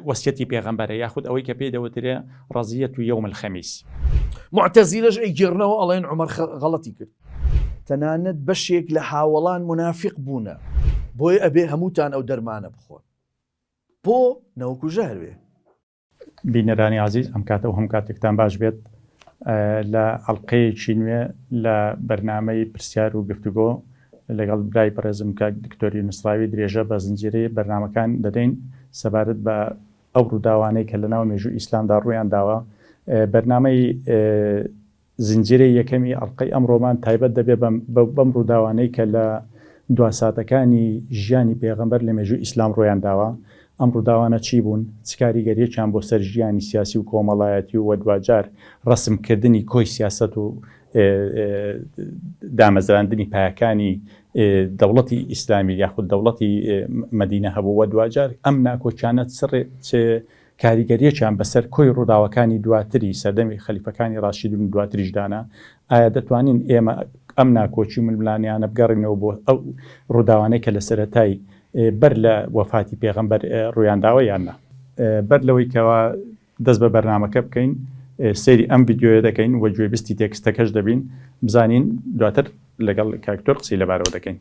وەسیەتی پێغەمبەرە یاخود ئەوەی کە پێی دەوترێ ڕەزیەت و یەوم الخەمیس. معتەزیلەش ئەیگێڕنەوە ئەڵێن عومەر غەڵەتی کرد، تەنانەت بەشێک لە هاوڵان منافق بوونە، بۆی ئەبێ هەمووتان ئەو دەرمانە بخۆن بۆ نەوەکوژە هەروێ. بینەرانی عزیز، ئەم کاتە و هەم کاتێکتان باش بێت لە ئەڵقەیەکی نوێ لە بەرنامەی پرسیار و گفتوگۆ لەگەڵ برای بەڕێزم کاک دکتۆری نووسراوی درێژە بە زنجیرەی بەرنامەکان دەدەین سەبارەت بە ئەو ڕووداوانەی کە لەناو مێژوو ئیسلامدا ڕوویان داوە. بەرنامەی زنجیرەی یەکەمی ئەڵقەی ئەمڕۆمان تایبەت دەبێت بەم ڕووداوانەی کە لە دواساتەکانی ژیانی پێغەمبەر لە مێژوو ئیسلام ڕۆیان داوە. ئەم ڕووداوانە چی بوون؟ چ کاریگەریەکیان بۆ سەر ژیانی سیاسی و کۆمەڵایەتی و وەدواجار ڕەسمکردنی کۆی سیاست و دامەزراندنی پایەکانی دەوڵەتی ئیسلامی یاخود دەوڵەتی مەدینە هەبوو وە دوجار ئەم ناکۆچانە کاریگەریەکیان بەسەر کۆی ڕووداوەکانی دواتری سەردەمی خەلیفەکانی ڕاشیدون دواتریشدانە. ئایا دەتوانین ئێمە ئەم ناکۆچی ململانیانە بگەڕینەوە بۆ ئەو ڕووداوانەی کە لە سەرەتای بەر لە وەفاتی پێغەمبەر ڕوویانداوە یاننا؟ بەر لەوەی کەەوە دەست بە بەرنامەکە بکەین، سەیری ئەم ڤیددیۆیە دەکەین و گوێبیستی تێکستەکەش دەبین، بزانین دواتر لەگەڵ کاکتۆر قسەی لەبارەوە دەکەین.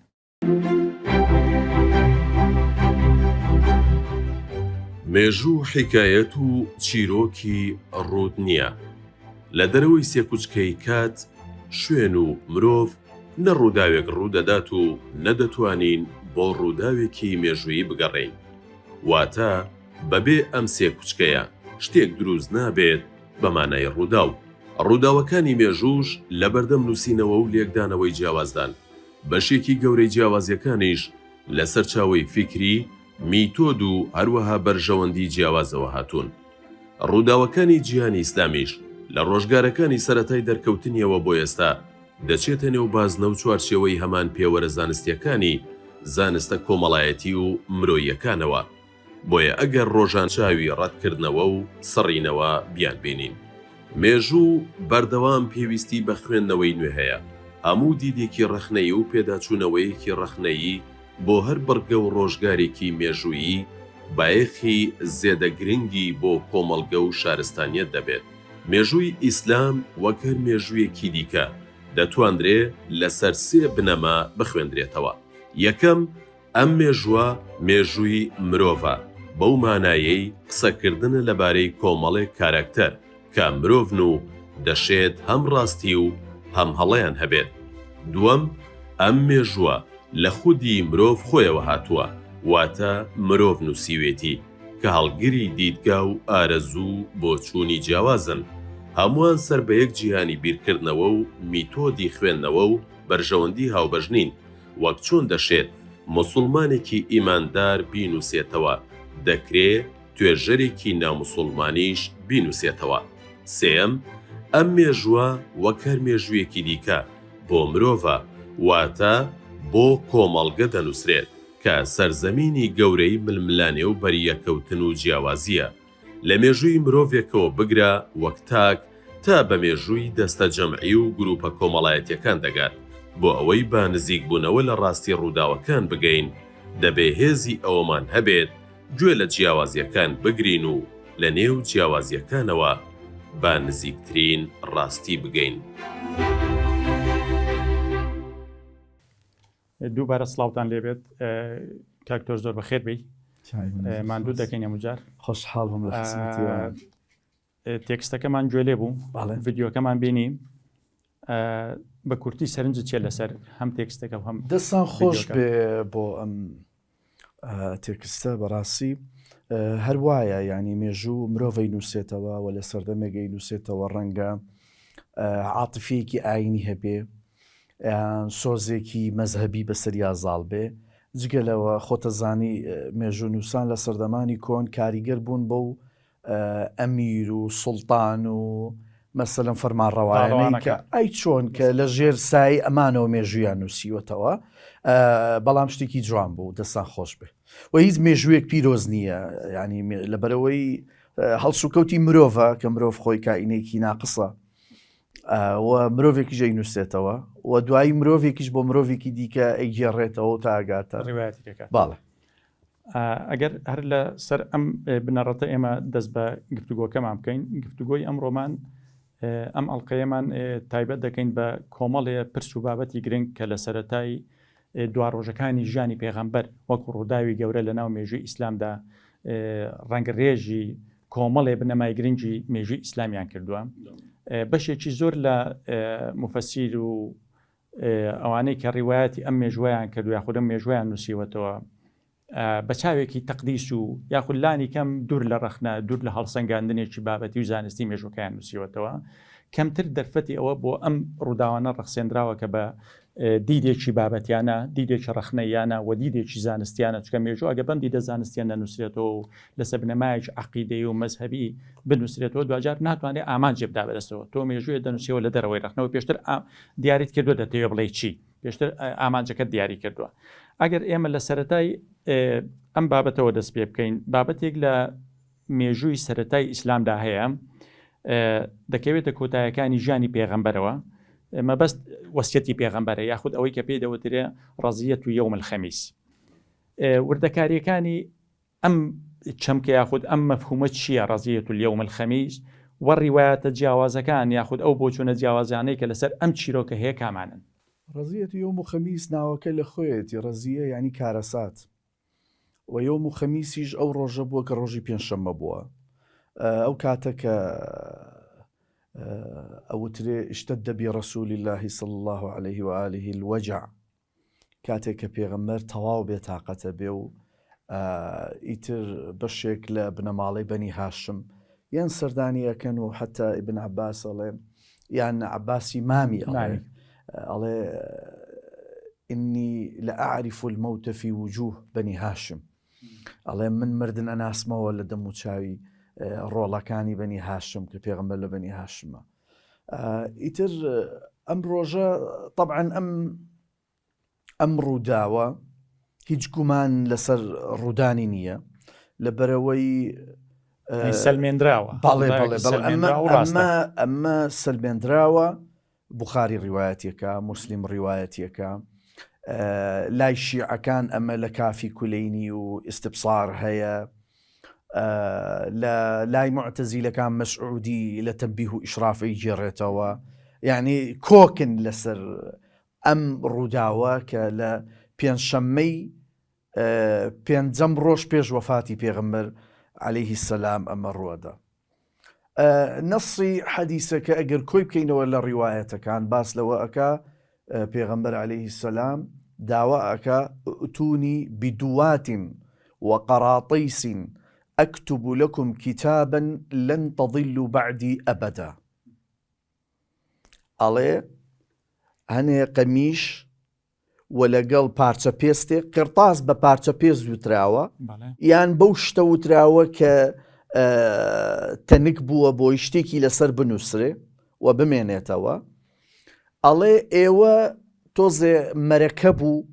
مێژوو حیکایەت و چیرۆکی ڕوود نییە. لە دەرەوەی سێکوچکەی کات شوێن و مرۆڤ نە ڕووداوێک ڕوودەدات و نەدەتوانین بۆ ڕووداوێکی مێژوویی بگەڕین. واتە بەبێ ئەم سێکوچکەیە شتێک دروست نابێت بەمانای ڕووداو. ڕووداوەکانی مێژووش لە بەردەم نووسینەوە و لێکدانەوەی جیاوازدان. بەشێکی گەورەی جیاوازیەکانیش لە سەرچاوەی فیکری، میتۆد و هەروەها بەرژەوەندی جیاوازەوە هاتوون. ڕووداوەکانی جیهانی ئیسلامیش لە ڕۆژگارەکانی سەرەتای دەرکەوتنیەوە بۆ ئێستا دەچێتە نێو بازنە و چوارچێوەی هەمان پێوەرە زانستیەکانی زانستە کۆمەڵایەتی و مرۆییەکانەوە. بۆیە ئەگەر ڕۆژان چاوی ڕەتکردنەوە و سڕینەوە بیان بینین. مێژوو بەردەوام پێویستی بە خوێندنەوەی نوێ هەیە. هەموو دیدێکی ڕەخنەیی و پێداچوونەوەیەکی ڕەخنەیی بۆ هەر بڕگە و ڕۆژگارێکی مێژوویی بایەخی زێدەگرنگی بۆ کۆمەڵگە و شارستانیەت دەبێت. مێژووی ئیسلام وەک هەر مێژوویەکی دیکە دەتواندرێ لەسەر سێ بنەما بخوێندرێتەوە. یەکەم، ئەم مێژووە مێژووی مرۆڤە، بەو مانایەی قسەکردنە لەبارەی کۆمەڵێک کارەکتەر کە مرۆڤن و دەشێت هەم ڕاستی و هەم هەڵەیان هەبێت. دووەم، ئەم مێژووە لە خودی مرۆڤ خۆیەوە هاتووە، واتە مرۆڤ نووسیوێتی کە هەڵگری دیدگا و ئارەزوو بۆ چوونی جیاوازن. هەمووان سەر بە یەک جیهانی بیرکردنەوە و میتۆدی خوێندنەوە و بەرژەوەندی هاوبەژنین، وەک چۆن دەشێت موسڵمانێکی ئیماندار بینوسێتەوە، دەکرێ توێژەرێکی ناموسڵمانیش بینوسێتەوە. سێم، ئەم مێژووە وەک هەر مێژوویەکی دیکە بۆ مرۆڤە، واتە بۆ کۆمەڵگە دەنووسرێت کە سەرزەمینی گەورەی ململانێ و بەریەکەوتن و جیاوازیە. لە مێژووی مرۆڤێکەوە بگرە وەک تاک تا بە مێژووی دەستە جەمعی و گروپە کۆمەڵایەتیەکان دەگات. بۆ ئەوەی با نزیک بوونەوە لە ڕاستی ڕووداوەکان بگەین، دەبێ هێزی ئەوەمان هەبێت گوێ لە جیاوازیەکان بگرین و لە نێو جیاوازیەکانەوە با نزیکترین ڕاستی بگەین. دووبارە سڵاوتان لێبێت کاکتۆر، زۆر بەخێر بی. ماندوو دەکەین هەمووجار. خۆشحاڵ بووم لە خزمەتیوە. تێکستەکەمان گوێ لێ بوو، ڤیددیۆکەمان بینی، بە کورتی سەرنجت چێ لەسەر هەم تێکستەکە و هەم دەستان خۆش بێ بۆ ئەم تێکستە. بەڕاستی هەر وایە، ینی مێژوو مرۆڤی نووسێتەوە و لە سەردەمێگەی نووسێتەوە، ڕەنگە عاتفەیەکی ئاینی هەبێ، سۆزێکی مەزهەبی بەسەریا زاڵ بێ. جگەلەوە خۆتەزانی مێژوو نووسان لە سەردەمانی کۆن کاریگەر بوون بۆ ئەمیر و سوڵتان و مەسەلەن فەرمانڕەوایانەی کە ئەی چۆن کە لە ژێر سای ئەمانەوە مێژوویان نووسیوەتەوە. بەڵام شتێکی جوان بوو، دەستان خۆش بێ. و هیچ مێژوویەک پیرۆز نییە، ینی لەبەرەوەی هەڵسوکەوتی مرۆڤە کە مرۆڤ خۆی کائینێکی ناقسە و مرۆڤێکی ژەی نووسێتەوە و دوایی مرۆڤێکیش بۆ مرۆڤێکی دیکە ئەیگێڕێتەوە تا ئاگاتە ڕیوایەتی دەکات. باڵێ ئەگەر هەر لە سەر ئەم بنەڕەتە ئێمە دەست بە گفتوگۆکەمان بکەین گفتوگۆی ئەمڕۆمان ئەم ئەڵلقەیەمان تایبەت دەکەین بە کۆمەڵێ پرس و بابەتی گرنگ کە لە سەرەتای دواڕۆژەکانی ژیانی پێغەمبەر وەکو ڕووداوی گەورە لە ناو مێژووی ئیسلامدا ڕەنگڕێژی کۆمەڵێ بنەمای گرنگی مێژووی ئیسلامیان کردووە بەشێکی زۆر لە مفەسیر و ئەوانەی کە ڕیوایەتی ئەم مێژوایان کردو یاخود ئەم مێژوایان نووسیوەتەوە بە چاوێکی تەقدیس و یاخود لانی کەم دوور لە ڕەخنە دوور لە هەڵسەنگاندنێکی بابەتی و زانستی مێژوەکەیان نووسیوەتەوە کەمتر دەرفەتی ئەوە بۆ ئەم ڕووداوانە ڕەخسێنراوە کە بە دیدێکی بابەتیانە دیدێکی ڕەخنەیانە و دیدێکی زانستیانە چکە مێژوو ئەگە بەم دیدە زانستیان نەنووسێتەوە و لەسەر بنەمایەک عەقیدەی و مەزهەبی بنووسێتەوە دوجار ناتوانێت ئامانجێ بدا بەدەستەوە تۆ مێژوویە دەنووسیەوە لە دەرەوەی ڕەخنەوە پێشتر دیاریت کردووە دەتەوێت بڵێ چی پێشتر ئامانجەکە دیاری کردووە ئەگەر ئێمە لە سەرەتای ئەم بابەتەوە دەست پێ بکەین بابەتێک لە مێژووی سەرەتای ئیسلامدا هەیە دەکەوێتە کۆتایەکانی ژیانی پێغەمبەرەوە مەبەست وەسیەتی پێغەمبەرە یاخود ئەوەی کە پێی دەوترێ ڕەزیەت و یەوم الخەمیس وردەکاریەکانی ئەم چەمکە یاخود ئەم مەفهومە چییە ڕەزیەت و یەوم الخەمیس وە ڕیوایەتە جیاوازەکان یاخود ئەو بۆچوونە جیاوازانەی کە لەسەر ئەم چیرۆکە هەیە کامانن ڕەزیەت یۆم و خەمیس ناوەکە لە خۆیەتی ڕەزیە ینی کارەسات و یۆم و خەمیسیش ئەو ڕۆژە بووە کە ڕۆژی پێنجشەممە بووە ئەو کاتەکە ئەوترێ اشتد برسول الله صلى الله عليه وآله الوجع کاتێک کە پێغەمبەر تەواو بێتاقەتە بێ و ئیتر بەشێک لە بنەماڵەی بەنی هاشم یان سەردانیەکەن و حتا ئیبن عەباس ئەڵێ یان عەباسی مامی ئەڵێ إني لأعرف الموت في وجوه بني هاشم ئەڵێ من مردن ئەناسمەوە لە دەم و چاوی ڕۆڵەکانی بەنی هاشم کە پێغەمبەر لە بەنی هاشمە ئیتر ئەم ڕۆژە طبعا ئەم ڕووداوە هیچ گومان لەسەر ڕوودانی نییە لەبەرەوەی سەلمێنراوە ئەمە سەلمێنراوە بوخاری ڕیوایەتیەکە موسلیم ڕیوایەتیەکە لای شیعەکان ئەمە لە کافی کولەینی و ئیستبسار هەیە لە لای معتەزیلەکان مەسعودی لە تەنبیه و ئیشرافی گێڕێتەوە یعنی کۆکن لەسەر ئەم ڕووداوە کە لە پێنجشەممەی پێنجەم ڕۆژ پێش وەفاتی پێغەمبەر عەلەیهی سەلام ئەمە ڕووەدا نەسی حەدیسەکە ئەگەر کۆی بکەینەوە لە ڕیوایەتەکان باس لەوە ئەکا پێغەمبەر عەلەیهی سەلام داوا ئەکا ئوتونی بدوات وقراطیس أكتب لكم كتابا لن تضلوا بعدي أبدا ئەڵێ هەنێ قەمیش وەلەگەڵ پارچە پێستێک قرتاس بە پارچە پێست وتراوە یان بەو شتە وتراوە کە تەنک بووە بۆی شتێکی لەسەر بنووسرێ و بمێنێتەوە ئەڵێ ئێوە تۆزێ مەرەکە بوو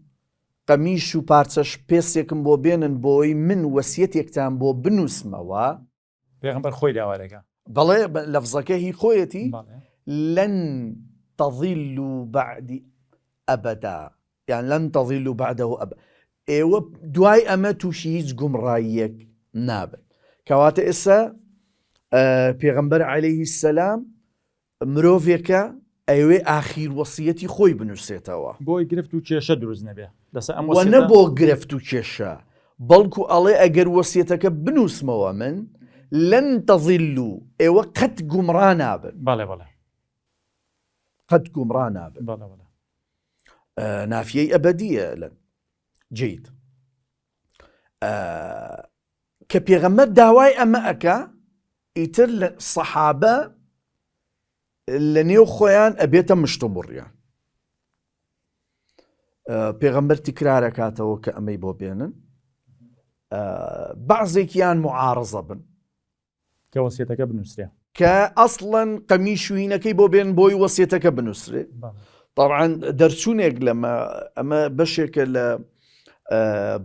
قەمیش و پارچەش پێستێکم بۆ بێنن بۆی من وەسیەتێکتان بۆ بنووسمەوە پێغەمبەر خۆی داوارەکە بەڵێ لەفزەکە هی خۆیەتی لەن تەضیلوا بعدی ئەبەدا یان لەن تەضیلوا بعدەه ئەبەدا ئێوە دوای ئەمە تووشی هیچ گومڕاییەک نابن کەواتە ئێستا پێغەمبەر عەلەیهی سەلام مرۆڤێکە ئەوێ ئاخیر وەسیەتی خۆی بنووسێتەوە بۆی گرفت و کێشە دروست نەبێ وە نە بۆ گرفت و کێشە بەڵکو ئەڵێ ئەگەر وەسیەتەکە بنووسمەوە من لەن تەضیلوا ئێوە قەت گومڕا نابن بەڵێ قەت گومڕا نابن نافیەی ئەبەدیە لەن جید کە پێغەمبەر داوای ئەمە ئەکا ئیتر لە سەحابە لە نێو خۆیان ئەبێتە مشتومڕیان پێغەمبەر تیکرارەکاتەوە کە ئەمەی بۆ بێنن بەعزێکیان معارەزە بن کە وەسیەتەکە بنووسرێ کە ئەسڵەن قەمیشوینەکەی بۆ بێن بۆی وەسیەتەکە بنووسرێ طبعا دەرچوونێک لەمە ئەمە بەشێکە لە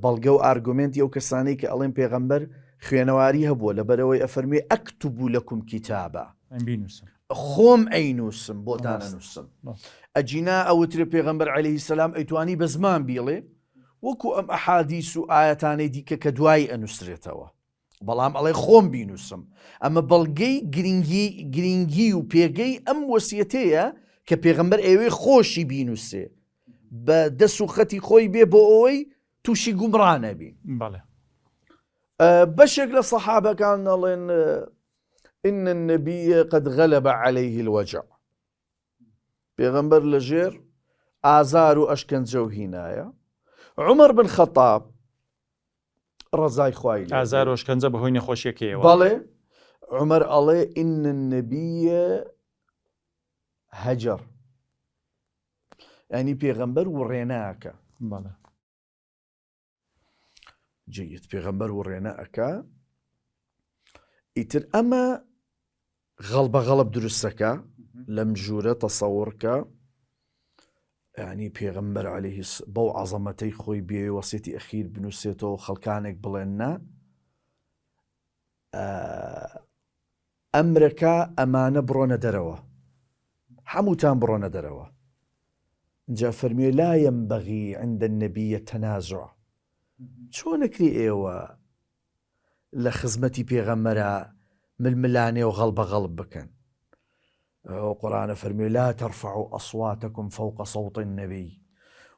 بەڵگە و ئارگومنتی ئەو کەسانەی کە ئەڵێن پێغەمبەر خوێنەواری هەبووە لەبەرەوەی ئەفەرمێ ئەکتب لەکم کیتابە خۆم ئەینووسم بۆ دانەنووسم ئەجینا ئەوترێ پێغەمبەر عەلەیهی سەلام ئەیتوانی بە زمان بیڵێ وەکو ئەم ئەحادیث و ئایەتانەی دیکە کە دوای ئەنووسرێتەوە، بەڵام ئەڵێ خۆم بینوسم. ئەمە بەڵگەی گرنگی و پێگەی ئەم وەسیەتەیە کە پێغەمبەر ئێوەی خۆشی بینوسێ بە دەست و خەتی خۆی بێ بۆ ئەوەی تووشی گومڕا نەبی. بەڵێ بەشێک لە سەحابەکان دەڵێن إن النبي قد غلب عليه الوجع، پێغەمبەر لەژێر ئازار و ئەشکەنجە و هینایە. عمر بن خەتاب ڕەزای خوای لێ ئازار و شکنجە بەهۆی نەخۆشیەکەیەوە. بەڵێ عمر ئەڵێ إن النبي هەجر، ینی پێغەمبەر وڕێناکە. بەڵێ جيد پێغەمبەر وڕێناکە. ئیتر ئەمە غەڵب دروستەکە لەم ژوورە تەسەوڕکە، ینی پێغەمبەر عەلەیهی بەو عەزەمەتەی خۆی بێ وەسیەتی ئەخیر بنووسێتەوە خەڵکانێک بڵێن نا ئەمرەکە ئەمانە بڕۆنە دەرەوە، هەمووتان بڕۆنە دەرەوە. جا فەرمێ لا ينبغي عند النبي التنازع، چۆنەکری ئێوە لە خزمەتی پێغەمبەرە ململانێ و غەڵب بکەن؟ قرآن فەرمێ لا ترفعوا أصواتكم فوق صوت النبي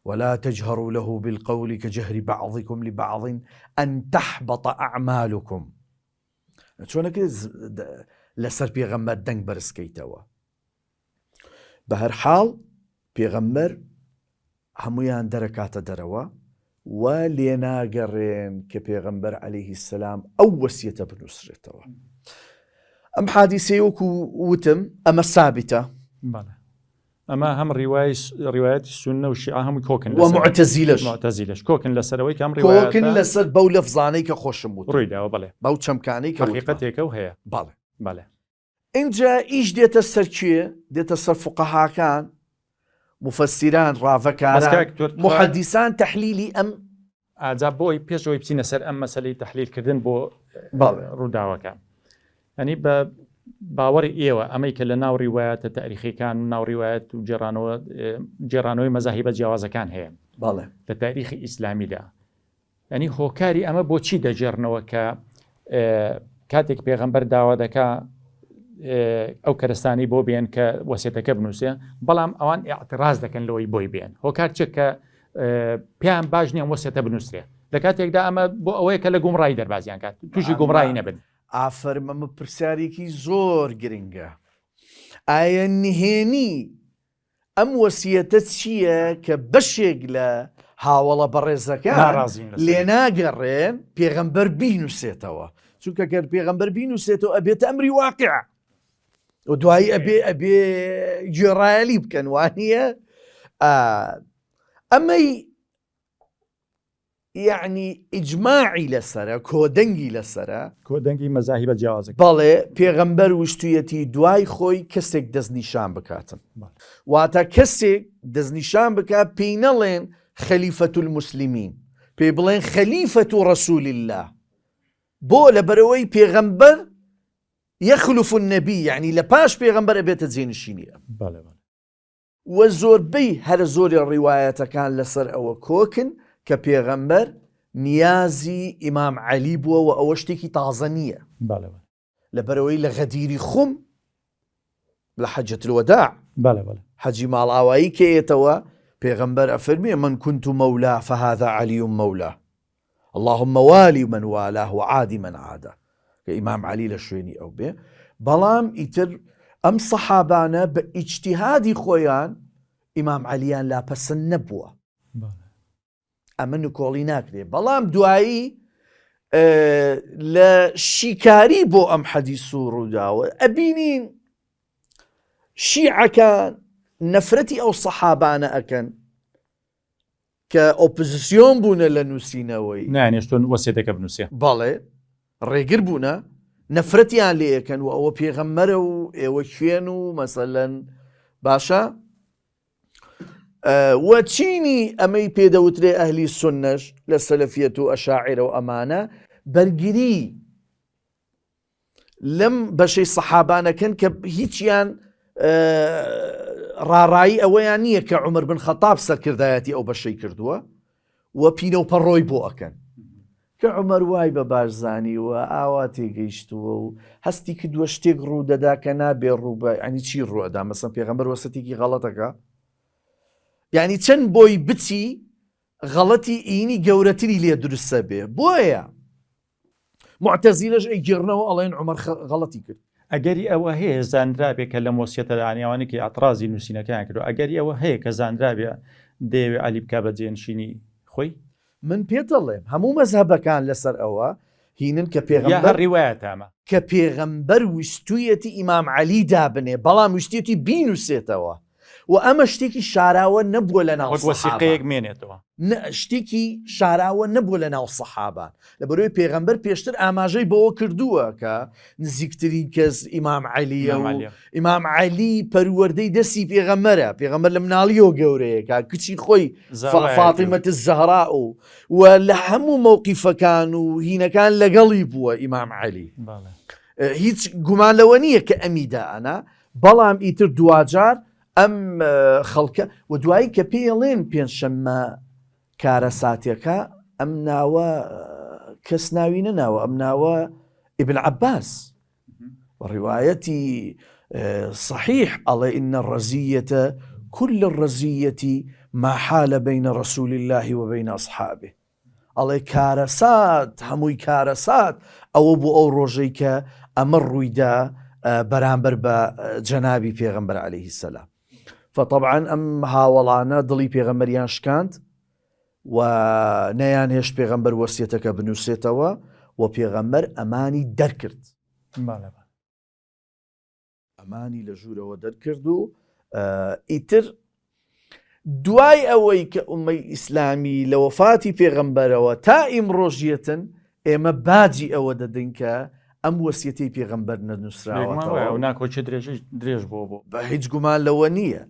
ولا تجهروا له بالقول كجهر بعضكم لبعض أن تحبط أعمالكم. چۆنەکری لەسەر پێغەمبەر دەنگ بەرزکەیتەوە. بە هەر حاڵ پێغەمبەر هەمویان دەرەکاتە دەرەوە و لێناگەڕێن کە پێغەمبەر عەلەیهی سەلام ئەو وەسیەتە بنووسرێتەوە. ئەم حادیسەی وەکو وتم ئەمە سابتە. بەڵێ ئەمە هەم ڕیوایەتی سونە و شیعە هەمووی کۆکن و معتەزیلەش کۆکن لەسەرەوەی کەم کۆکن لەسەر بەو لەفزانەی کە خۆشم وت ڕوویداوە. بەڵێ بەو چەمکانەی کە حەقیقەتێکە و هەیە. بەڵێ بەڵێ اینجا ئیش دێتە سەر چیە؟ دێتە سەر فوقەهاکان، مفەسیران، ڕاڤەکاران، محەدیسان تەحلیلی ئەم ئاجا بۆی پێشەوەی بچینە سەر ئەم مەسەلەی تەحلیلکردن بۆ ڕووداوەکان. ینی بە باوەڕی ئێوە ئەمەی کە لە ناو ڕیوایەتە تاریخیەکان و ناو ڕیوایەت و جێڕانەوەی مەزاهیبە جیاوازەکان هەیە لە تاریخی ئیسلامیدا. ینی هۆکاری ئەمە بۆچی دەجێڕنەوە کە کاتێک پێغەمبەر داوا دەکا ئەو کەرستانی بۆ بێن کە وەسیەتەکە بنووسێ، بەڵام ئەوان ئاعتراز دەکەن لەوەی بۆی بێن. هۆکار چێک کە پێیان باش نییە وەسیەتە بنووسێ لە کاتێکدا ئەمە بۆ ئەوەیە کە لە گومڕایی دەربازیان کات تووشی گومڕایی نەبن. ئافرم ئەمە پرسیارێکی زۆر گرنگە. ئایا نهێنی ئەم وەسیەتە چییە کە بەشێک لە هاوڵە بەڕێزەکان لێناگەڕێن پێغەمبەر بینوسێتەوە؟ چونکە کە پێغەمبەر بینوسێتەوە ئەبێتە ئەمری واقع و دوایی ئەبێ گوێڕایەلی بکەن، وانە ئەمەی یعنی ئیجماعی لەسرە، کۆدەنگی لەسرە، کۆدەنگی مەزاهیبە جیاوازەکە. بەڵێ پێغەمبەر وشتویەتی دوای خۆی کەسێک دەستنیشان بکاتن، واتە کەسێک دەستنیشان بکات پێی نەڵێن خەلیفەت الموسلیمین، پێی بڵێن خەلیفەت ڕەسوول الله، بۆ لەبەرەوەی پێغەمبەر یەخلف النەبی، یعنی لە پاش پێغەمبەر ئەبێتە جێنشینیە. و زۆربەی هەر زۆری ڕیوایەتەکان لەسەر ئەوە کۆکن کە پێغەمبەر نیازی ئیمام عەلی بووە و ئەوە شتێکی تازە نییە. لەبەرەوەی لە غەدیری خوم لە حەجەت الوداع حەجی ماڵئاوایی کێتەوە پێغەمبەر ئەفەرمێ من كنت مولاه فهذا علی مولاه اللهم والي من والاه وعادي من عاده، کە ئیمام عەلی لە شوێنی ئەو بێ. بەڵام ئیتر ئەم سەحابانە بە ئیجتیهادی خۆیان ئیمام عەلیان لاپەسەند نەبووە، ئەمە نکۆڵی ناکرێ. بەڵام دوایی لە شیکاری بۆ ئەم حەدیث و ڕووداوە ئەبینین شیعەکان نەفرەتی ئەو سەحابانە ئەکەن کە ئۆپۆزیسیۆن بوونە لە نووسینەوەی نانێشتون وەسیەتەکە بنووسێ. بەڵێ ڕێگر بوونە، نەفرەتیان لێ ئەەکەن و ئەوە پێغەمبەرە و ئێوە کوێن و مەسەلەن باشە. وەچینی ئەمەی پێدەوترێ ئەهلی سونەش لە سەلەفیەت و ئەشاعیرە و ئەمانە بەرگری لەم بەشەی سەحابانەکەن کە هیچیان ڕاڕایی ئەوەیان نییە کە عومەر بن خەتاب سەرکردایەتی ئەو بەشەی کردووە و پینە و پەڕۆی بۆ ئەکەن کە عومەر وای بە باشزانی و ئاوا تێگەیشتووە و هەستی کردووە شتێک ڕوو دەدا کە نابێ ڕوو بە ینی چی ڕوەدا مەسەن پێغەمبەر وەسەتێکی غەڵەتەکە یعنی چەند بۆی بچی غەڵەتی ئینی گەورەتری لێ دروستە بێ بۆیە معتەزیلەش ئەیگێڕنەوە ئەڵێن عومەر غەڵەتی کرد ئەگەری ئەوە هەیە زانرابێت کە لە مۆسیەتە دانیاوانێکی ئەترازی نووسینەکان کردو ئەگەری ئەوە هەیە کە زانرابێ دەیەوێت عەلی بکا بە جێنشینی خۆی من پێدەڵێم هەموو مەزهەبەکان لەسەر ئەوە هینن کە پێغەمبەر ڕیوایەت ئەمە کە پێغەمبەر ویستویەتی ئیمام عەلی دابنێ بەڵام ویستێتی بینوسێتەوە و ئەمە شتێکی شاراوە نەبووە لە ناو وەسیقەیەک مێنێتەوە شتێکی شاراوە نەبووە لە ناو سەحابان لەبەرەوەی پێغەمبەر پێشتر ئاماژەی بەوە کردووە کە نزیکترین کەس ئیمام عەلیە و ئیمام عەلی پەروەردەی دەستی پێغەمبەرە پێغەمبەر لە مناڵیەوە گەورەیە کە کچی خۆی فاتیمەت الزەهرا و لە هەموو مەوقیفەکان و هینەکان لەگەڵی بووە ئیمام عەلی هیچ گومان لەوە نییە کە ئەمیدا ئەنا بەڵام ئیتر دوجار ئەم خەڵکە و دوایی کە پێڵێن پێنجشەممە کارە ساتێکە ئەم ناوە کەس ناوی نەناوە ئەم ناوە ئیبن عەباس ڕیوایەتی صحیح ئەڵێ ئینە الرەزیەتە كل الرەزیەة ما حال بين رسول الله وبين أصحابه ئەڵێ کارەسات هەمووی کارەسات ئەوە بوو ئەو ڕۆژەی کە ئەمە ڕوویدا بەرامبەر بە جەنابی پێغەمبەر عەلەیهی السەلام فطبعا ئەم هاوڵانە دڵی پێغەمبەریان شکاند و نەیان هێشت پێغەمبەر وەسیەتەکە بنووسێتەوە و پێغەمبەر ئەمانی دەرکرد ئەمانی لە ژوورەوە دەرکرد و ئیتر دوای ئەوەی کە ئومەی ئیسلامی لە وەفاتی پێغەمبەرەوە تا ئیمڕۆژیەتن ئێمە باجی ئەوە دەدەین کە ئەم وەسیەتەی پێغەمبەر نەنووسراوەتەوە ناکۆچە درێژ بۆ بە هیچ گومان لەوە نییە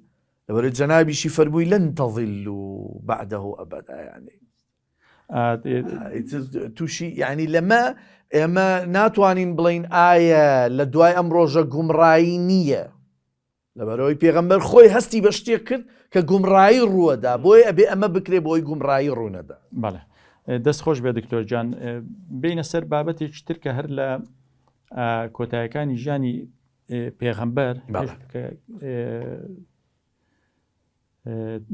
لەبەرە جەنابیشی فەرمووی لەن تەضیلوا بعدەه ئەبەدا یعنی تووشی یعنی لەمە ئێمە ناتوانین بڵین ئایا لە دوای ئەم ڕۆژە گومڕایی نییە لەبەرەوەی پێغەمبەر خۆی هەستی بە شتێک کرد کە گومڕایی ڕووەدا بۆی ئەبێ ئەمە بکرێ بۆی گومڕایی ڕوونەدا بەڵێ دەست خۆش بێ دکتۆر جان بینە سەر بابەتێکی تر کە هەر لە کۆتاییەکانی ژیانی پێغەمبەر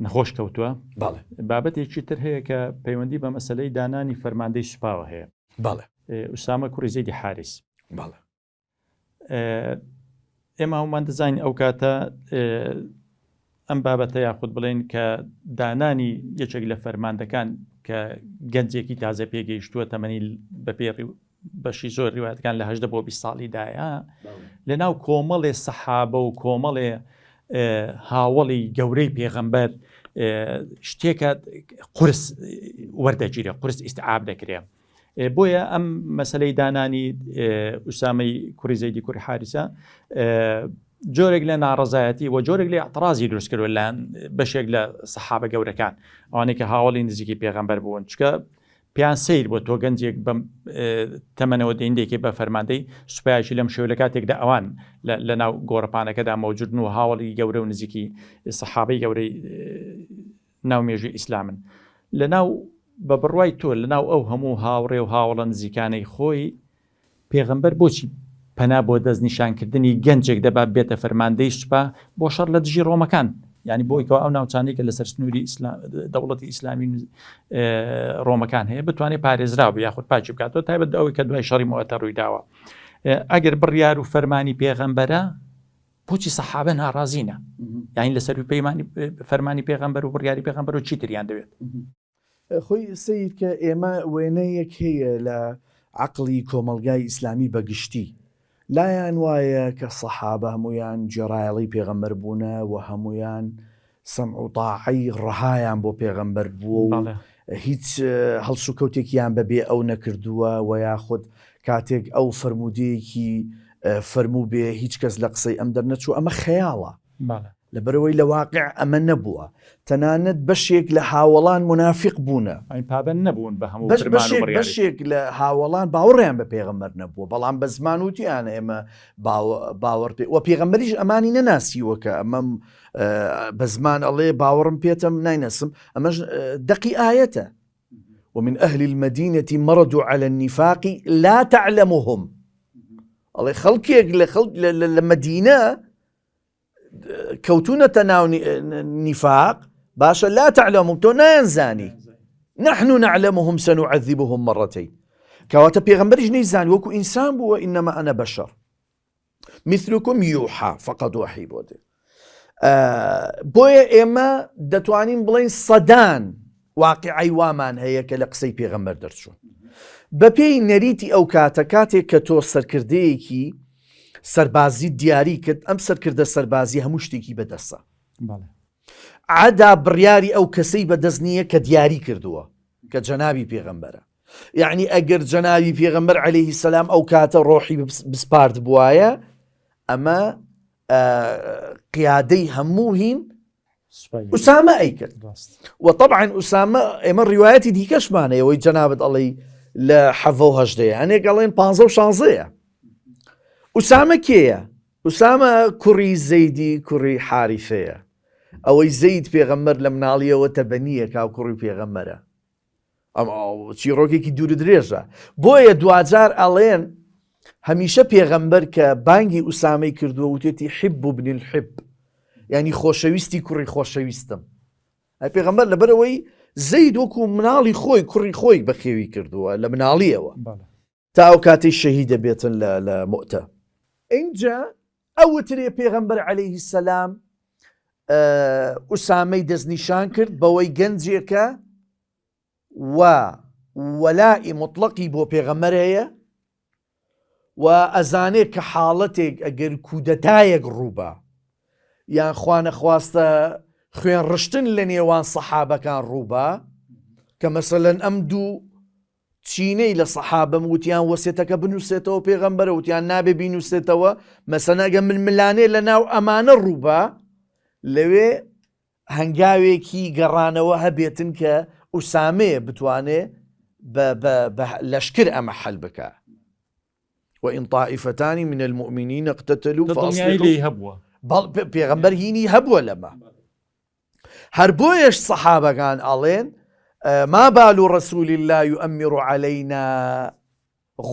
نەخۆش کەوتووە بابەتێکی تر هەیە کە پەیوەندی بە مەسەلەی دانانی فەرماندەی سوپاوە هەیە ئوسامە کوڕی زەیدی حارس ئێمە هەمومان دەزانین ئەو کاتە ئەم بابەتە یاخود بڵێن کە دانانی یەکێک لە فەرماندەکان کە گەنجێکی تازە پێگەیشتووە تەمەنی بەپێڕی بەشی زۆر ڕیوایەتەکان لە 18 بۆ 20 ساڵیدایە لە ناو کۆمەڵێ سەحابە و کۆمەڵێ هاوڵی گەورەی پێغەمبەر شتێکە قورس وەردەگیرێ قورس ئیستعاب دەکرێ بۆیە ئەم مەسەلەی دانانی ئوسامەی کوڕی زەیدی کوڕی حارسە جۆرێک لە ناڕەزایەتی و جۆرێک لە ئەترازی دروست کردوە لە بەشێک لە سەحابە گەورەکان ئەوانەی کە هاوڵی نزیکی پێغەمبەر بوون چکە پیان سیر بۆ تۆ گەنجێک بە تەمەنەوە دەیندێکی بە فەرماندەی سوپایشی لەم شێو لە کاتێکدا ئەوان لە ناو گۆڕپانەکەدا مەوجودن و هاوڵی گەورە و نزیکی سەحابەی گەورەی ناومێژوی ئیسلامن لە ناو بە بڕوای تۆ لە ناو ئەو هەموو هاوڕێ و هاوڵە نزیکانەی خۆی پێغەمبەر بۆچی پەنا بۆ دەستنیشانکردنی گەنجێک دەبات بێتە فەرماندەی سوپا بۆ شەڕ لە دژی ڕۆمەکان یعنی بۆیکەوە ئەو ناوچانەی کە لەسەر سنووری دەوڵەتی ئیسلامی ڕۆمەکان هەیە بتوانێت پارێزراو بە یاخود پاچی بکاتەوە تایبەت ئەوەی کە دوای شەڕی مۆتە ڕووی داوە ئەگەر بڕیار و فەرمانی پێغەمبەرە بۆچی سەحابە ناڕازینە یعنی لەسەر فەرمانی پێغەمبەر و بڕیاری پێغەمبەر و چیتریان دەوێت خۆی سید کە ئێمە وێنەیەک هەیە لە عقلی کۆمەلگای ئیسلامی بەگشتی لایەن وایە کە سەحابە هەمویان جێڕایەڵی پێغەمبەر بوونە و هەمویان سەمع و تاعەی ڕەهایان بۆ پێغەمبەر بووە و هیچ هەڵسوکەوتێکیان بەبێ ئەو نەکردووە و یاخود کاتێک ئەو فەرمودەیەکی فەرموو بێ هیچ کەس لە قسەی ئەم دەرنەچوو ئەمە خەیاڵە لەبەرەوەی لە واقع ئەمە نەبووە تەنانەت بەشێک لە هاوڵان منافق بوونە پابەن نەبوون بە هەموو بەشێک لە هاوڵان باوەڕیان بە پێغەمبەر نەبووە بەڵام بە زمان وتیانە ئێمە باوەڕ پێ و پێغەمبەریش ئەمانی نەناسیوە کە ئەمەم بە زمان ئەڵێ باوەڕم پێتم ناینەسم ئەمەش دەقی ئاەتە ومن أهل المدينة مرضوا على النفاق لا تعلمهم. الله خلقك لمدينة كوتونة تناو نفاق باشا لا تعلمهم تو نانزاني نحن نعلمهم سنعذبهم مرتين. كواتا بيغمبرج نيزاني وكو إنسان بو إنما أنا بشر مثلكم يوحى فقط وحي بودي. بويا إما دتوانين بلين صدان واقعي وامان هي كالقسي بيغمبر درسو بەپێی نەریتی ئەو کاتێک کە تۆ سەرکردەیەکی سەربازی دیاری کرد ئەم سەرکردە سەربازی هەموو شتێکی بەدەستە عادا بڕیاری ئەو کەسەی بەدەست نییە کە دیاری کردووە کە جەنابی پێغەمبەرە. یعنی ئەگەر جەنابی پێغەمبەر عەلەیهی سەلام ئەو کاتە ڕۆحی بسپارد بوایە ئەمە قیادەی هەموو هین ئوسامە ئەیکرد. وطبعا ئوسامە ئێمە ڕیوایەتی دیکەشمانەیە وەی جەنابەت ئەڵێی لە 7 هەنێک ئەڵێن 15 ئوسامە کێیە؟ ئوسامە کوڕی زەیدی کوڕی حاریثەیە. ئەوەی زەید پێغەمبەر لە مناڵیەوە تەبەنیە کاو کوڕی پێغەمبەرە. چیرۆکێکی دوور درێژە. بۆیە دوجار ئەڵێن هەمیشە پێغەمبەر کە بانگی ئوسامەی کردووە وتێتی حب بن الحب ینی خۆشەویستی کوڕی خۆشەویستم. پێغەمبەر لەبەرەوەی زەید وەکو مناڵی خۆی کوڕی خۆی بەخێوی کردووە لە مناڵیەوە تا ئەو کاتەی شەهید دەبێتن لە مؤتە. اینجا ئەوترێ پێغەمبەر عەلەیهی سەلام ئوسامەی دەستنیشان کرد بەوەی گەنجێکە و وەلائی مطلقی بۆ پێغەمبەر هەیە و ئەزانێت کە حاڵەتێک ئەگەر کودەتایەک ڕووبە یان خوا نەخواستە خوێن ڕشتن لە نێوان سەحابەکان ڕووبە کە مەسەلەن ئەم دوو چینەی لە سەحابەم وتیان وەسێتەکە بنووسێتەوە پێغەمبەرە وتیان نابێ بینووسێتەوە مەسەلەن ئەگە ململانێ لە ناو ئەمانە ڕووبە لەوێ هەنگاوێکی گەڕانەوە هەبێتن کە ئوسامەیە بتوانێ بە لەشکر ئەمە حەل بکە. وإن طائفتان من المؤمنين اقتتلوا فأصلحوا. پێغەمبەر هینی هەبووە لەمە. هەر بۆیەش سەحابەکان ئەڵێن ما بال رسول الله يؤمر علينا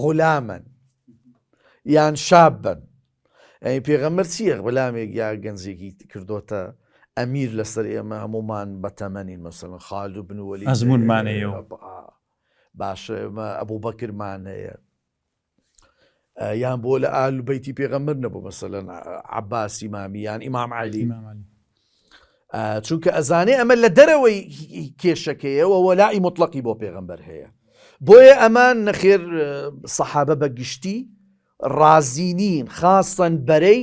غلاما یان شابا. ئەی پێغەمبەر چییە غلامێک یا گەنجێکی کردوتە ئەمیر لەسەر ئێمە هەمومان بەتەمەنین مەسەڵەن خالد بن وەلید ئەزمونمانەیە باشە ئێمە ئەبوو بەکرمان هەیە یان بۆ لە ئال بەیتی پێغەمبەر نەبوو مەسەلەن عەباس ئیمامی یان ئیمام عەلی چونکە ئەزانێ ئەمە لە دەرەوەی کێشەکەیەوە وەلائی مطلقی بۆ پێغەمبەر هەیە. بۆیە ئەمان نەخێر سەحابە بەگشتی ڕازینین خاستن بەرەی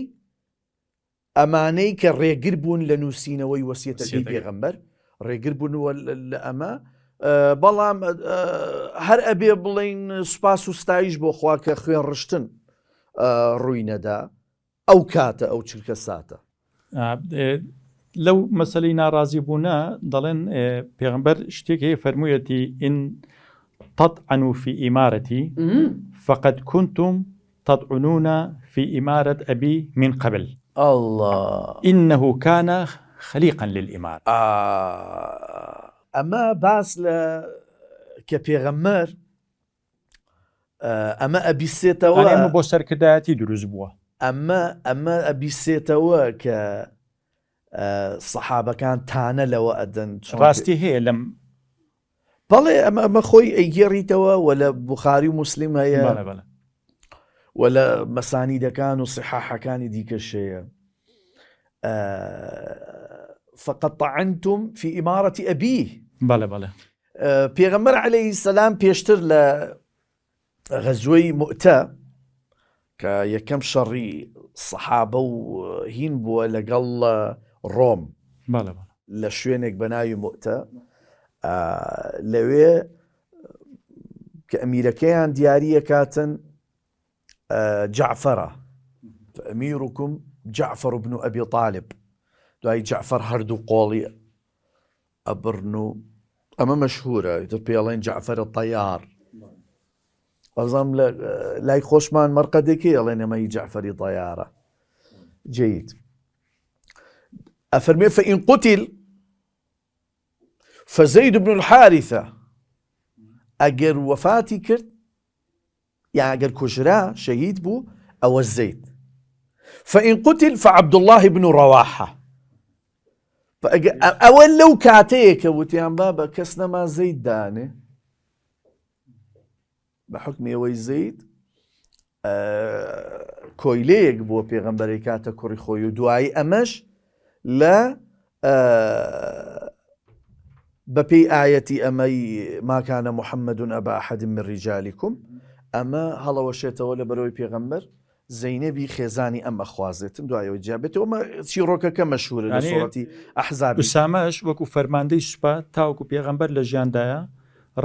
ئەمانەی کە ڕێگر بوون لە نووسینەوەی وەسیەتەکەی پێغەمبەر ڕێگر بوون لە ئەمە. بەڵام هەر ئەبێ بڵین سوپاس و ستایش بۆ خوا کە خوێن ڕشتن ڕووی نەدا ئەو کاتە ئەو چرکە ساتە. لەو مەسەلەی ناڕازی بوونە دەڵێن پێغەمبەر شتێک هەیە فەرموویەتی ئین تطعنوا في إمارتي فقد كنتم تطعنون في إمارة أبي من قبل الله إنه كان خليقا للإمارة. ئەمە باس لە کە پێغەمبەر ئەمە ئەبیسێتەوە بۆ سەرکردایەتی دروست بووە. ئەمە ئەبیسێتەوە کە سەحابەکان تانە لەوە ئەدەن ڕاستی هەیە لەم بەڵێ ئەمە خۆی ئەیگێڕیتەوە و لە بوخاری و موسلیم هەیە و لە مەسانیدەکان و صحاحەکانی دیکەشەیە. فقد طعنتم في إمارة أبيه. بەڵێ پێغەمبەر عەلەیهی سەلام پێشتر لە غەزوەی مؤتە کە یەکەم شەڕی سەحابە و هین بووە لەگەڵ ڕۆم لە شوێنێک بەناوی مؤتە لەوێ کە ئەمیرەکەیان دیاریە کاتن جعفەرە فەئەمیرکم جعفەر بن ئەبی طالب دوای جعفەر هەردوو قۆڵی ئەبرن و ئەمە مەشهورە تر پێڵێن جعفەرە تەیار بەزام لای خۆشمان مەرقەدێکی ئەڵێن ئەمەی جعفەری تەیارە جيد. أفرمي فإن قتل فزيد بن الحارثة ئەگەر وەفاتی کرد یا ئەگەر کوژرا شەهید بوو ئەوە زەید فإن قتل فعبد الله بن رواحة ئەوە لەو کاتەیە کە وتیان بە کەس نەما زەید دانێ بە حکمی ئەوەی زەید کۆیلەیەک بۆ پێغەمبەری کاتە کوڕی خۆی و دوایی ئەمەش لە بەپێی ئاەتی ئەمەی ماکانە محەممەد ئەبا ئەحەد من ڕیجالیکم ئەمە هەڵەوەشێتەوە لە بەرەوەی پێغەمبەر زەینەبی خێزانی ئەمە خوازێتن دوایەوە جیابێتەوە ئەمە چیرۆکەکە مەشهورە لە سوڕەتی ئەحزاب. ئوسامەش وەکو فەرماندەی سوپا تاوەکو پێغەمبەر لە ژیاندایە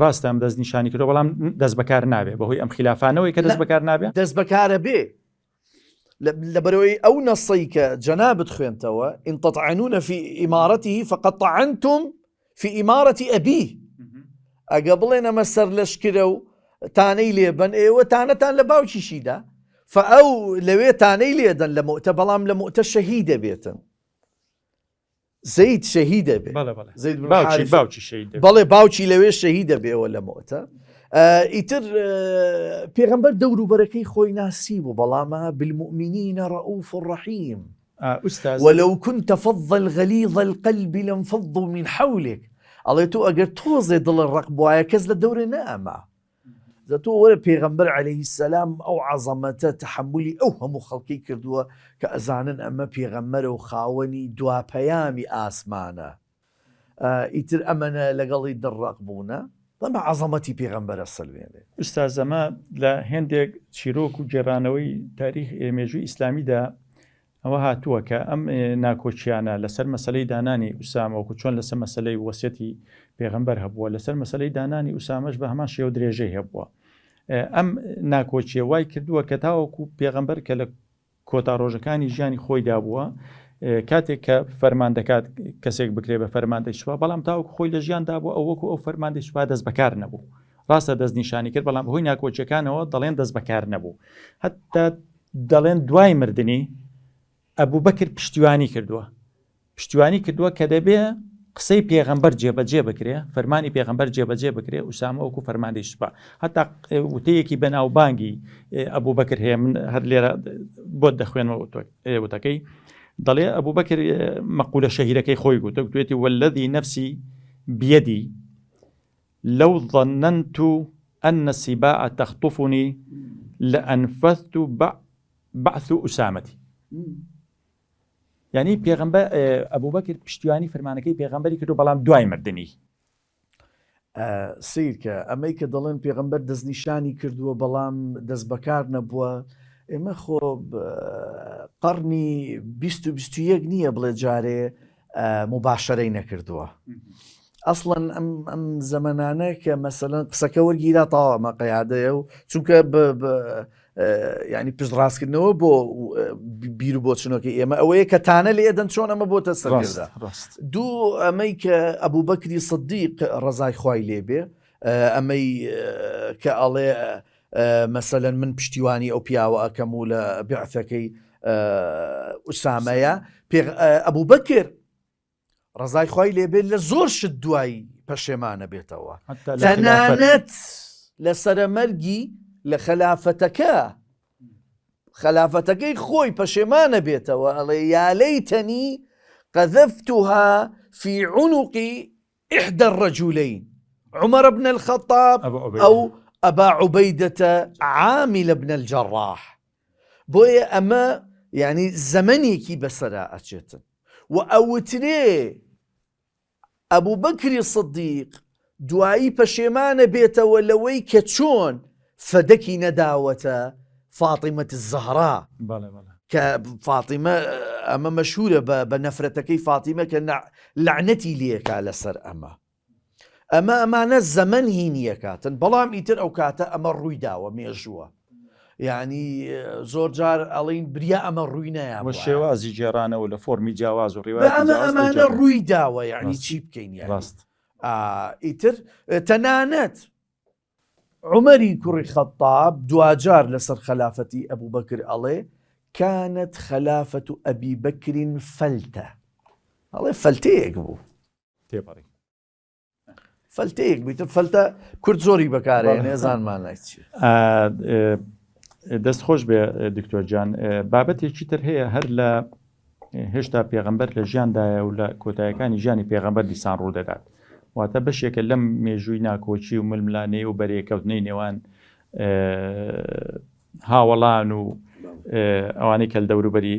ڕاستە ئەم دەست نیشانی کردو بەڵام دەست بەکار نابێ بەهۆی ئەم خلافانەوەی کە دەست بەکار نابێ دەست بەکارە بێ لە بەرەوەی ئەو نەسەی کە جەنابت خوێنتەوە إن تطعنون في إمارته فقد طعنتم في إمارة أبيه ئەگە بڵێن ئەمە سەر لەشکرە و تانەی لێبن ئێوە تانەتان لە باوکیشیدا فەو لەوێ تانەی لێدەن لە مؤتە بەڵام لە مؤتە شەهید دەبێتن زەید شەهید دەبێت بەڵێ باوکی لەوێ شەهید دەبێەوە لە مؤتە ئیتر پێغەمبەر دەوروبەرەکەی خۆی ناسی بوو بەڵامە بالمؤمنین رؤوف رحیم ولو كنت فظ الغليظ القلب لانفضوا من حولك ئەڵێ تۆ ئەگەر تۆزێ دڵ ڕق بواە کەس لە دەورێ نەما تۆ وەرە پێغەمبەر عەلەیهی سەلام ئەو عەزەمەتە تەحەمولی ئەو هەموو خەڵکی کردووە کە ئەزانن ئەمە پێغەمبەرە و خاوەنی دواپەیامی ئاسمانە ئیتر ئەمەنە لەگەڵی دڕق بوونە بەمە عەزەمەتی پێغەمبەرە سەلوێنێ. ئوستاز ئەمە لە هێندێک چیرۆک و گێڕانەوەی تاریخ مێژووی ئیسلامیدا ئەوە هاتووە کە ئەم ناکۆچیانە لەسەر مەسلەی دانانی ئوسامەوەکو چۆن لەسەر مەسلەی وەسیەتی پێغەمبەر هەبووە لەسەر مەسلەی دانانی ئوسامەش بە هەمان شێوە درێژەی هەبووە. ئەم ناکۆچیە وای کردووە کە تاوەکو پێغەمبەر کە لە کۆتا ڕۆژەکانی ژیانی خۆیدا بووە کاتێک کە فەرمان دەکات کەسێک بکرێ بە فەرماندەی سوپا بەڵام تاوەکو خۆی لە ژیاندا بوو ئەو وەکو ئەو فەرماندەی سوپا دەست بەکار نەبوو ڕاستە دەست نیشانی کرد بەڵام هۆی ناکۆچیەکانەوە دەڵێن دەست بەکار نەبوو هەتا دەڵێن دوای مردنی ئەبوو بەکر پشتیوانی کردووە کە دەبێ قسەی پێغەمبەر جێبەجێ بکرێ فەرمانی پێغەمبەر جێبەجێ بکرێ ئوسامە وەکو فەرماندەی سوپا هەتا وتەیەکی بەناوبانگی ئەبوو بەکر هەیە من هەر لێرە بۆت دەخوێنەوە وتەکەی دەڵێ ئەبوو بەکر مەقولە شەهیرەکەی خۆی گوتێتی والذی نفسی بيدي لو ظننت أن السباع تخطفني لأنفذت بعث أسامتي. یعنی پێغەمبەر ئەبوو بەکر پشتیوانی فەرمانەکەی پێغەمبەری کردو بەڵام دوای مردنی سیرکە ئەمەی کە دەڵێن پێغەمبەر دەستنیشانی کردووە بەڵام دەست بەکار نەبووە ئێمە خۆ قەرنی 20 نییە بڵێ جارێ مباشەرەی نەکردووە ئەسڵەن ئەم زەمەنانە کە مەسەلەن قسەکە وەرگیرا تاوە ئەمە قەیادەیە و چونکە ینی پشت ڕاستکردنەوە بۆ بیر و بۆچنەکەی ئێمە ئەوەیە کە تانە لێ دەن چۆن ئەمە بۆتە سەردا دوو ئەمەی کە ئەبوو بەکری سەدیق ڕەزای خوای لێبێ ئەمەی کە ئەڵێ مەسەلەن من پشتیوانی ئەو پیاوە ئەەکەم و لە بیعثەکەی ئوسامەیە ئەبوو بەکر ڕەزای خوای لێبێ لە زۆر شت دوای پەشێمانە بێتەوە تەنانەت لە سەرەمەرگی لە خلافەتەکەی خۆی پەشێمانە بێتەوە ئەڵێ یا لەیتەنی قەذەفتها في عنق إحدى الرجلين عمر بن الخطاب أو أبا عبيدة عامل بن الجراح بۆیە ئەمە یعنی زەمەنێکی بەسەرا ئەچێتن و ئەوترێ ئەبوو بەکری سەدیق دوایی پەشێمانە بێتەوە لەوەی کە چۆن فەدەکی نەداوەتە فاتیمەت الزەهرا کە فاتیمە ئەمە مەشهورە بە نەفرەتەکەی فاتیمە کە لعنەتی لێکا لەسەر ئەمانە زەمەن هینیەکاتن بەڵام ئیتر ئەو کاتە ئەمە ڕووی داوە مێژووە یعنی زۆر جار ئەڵین بریا ئەمە ڕووی نەیە شێوازی جێرانەوە لە فۆرمی جیاواز و ڕێوە ئەمانە ڕووی داوە یعنی چی بکەین ئیتر تەنانەت عمەری کوڕی خەتاب دوجار لەسەر خلافەتی ئەبوو بەکر ئەڵێ كانت خلافة أبي بكر فلتة ئەڵێ فەلتەیەک بوو فەلتەیەک بیتر فەلتە کورد زۆری بەکارێنێ زانمان نایچی دەست خۆش بێ دکتۆر جان بابەتێکی تر هەیە هەر لە هێشتا پێغەمبەر لە ژیاندایە و لە کۆتاییەکانی ژیانی پێغەمبەر دیسان ڕوودەدات واتە بەشێکە لەم مێژووی ناکۆچی و ململانەی و بەرێکەوتنەی نێوان هاوڵان و ئەوانەی کە لە دەوروبەری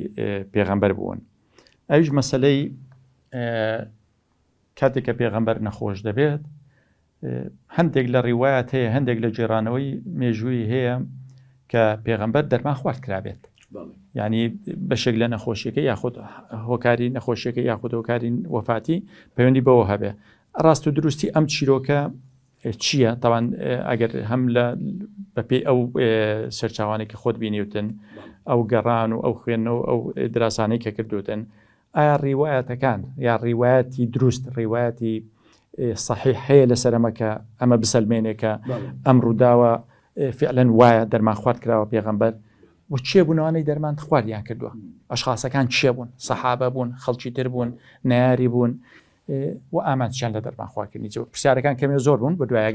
پێغەمبەر بوون ئەویش مەسەلەی کاتێک کە پێغەمبەر نەخۆش دەبێت هەندێک لە ڕیوایەت هەیە هەندێک لە جێرانەوەی مێژووی هەیە کە پێغەمبەر دەرمان خوارد کرابێت ینی بەشێک لە نەخۆشیەکە یاخود هۆکاری نەخۆشیەکە یاخود هۆکاری وەفاتی پەیوەندی بەوە هەبێ ڕاست و دروستی ئەم چیرۆکە چییە تاوان ئەگەر هەم لە بەپێی ئەو سەرچاوانێکی خۆت بینیوتن ئەو گەڕان و ئەو خوێندنەوە ئەو دراسانەی کە کردوتن ئایا ڕیوایەتەکان یا ڕیوایەتی دروست ڕیوایەتی صحیح هەیە لەسەرەمەکە ئەمە بسەلمێنێکە ئەم ڕووداوە فعلەن وایە دەرمان خوارد کراوە پێغەمبەر و چێ بوونەوەی دەرمان خواردیان کردووە ئەشخاصەکان چێ بوون سەحابە بوون خەڵکی تر بوون نایاری بوون و ئامانچیان لە دەرمان خواردنی جوە پرسیارەکان کەمێ زۆر بوون بە دوایە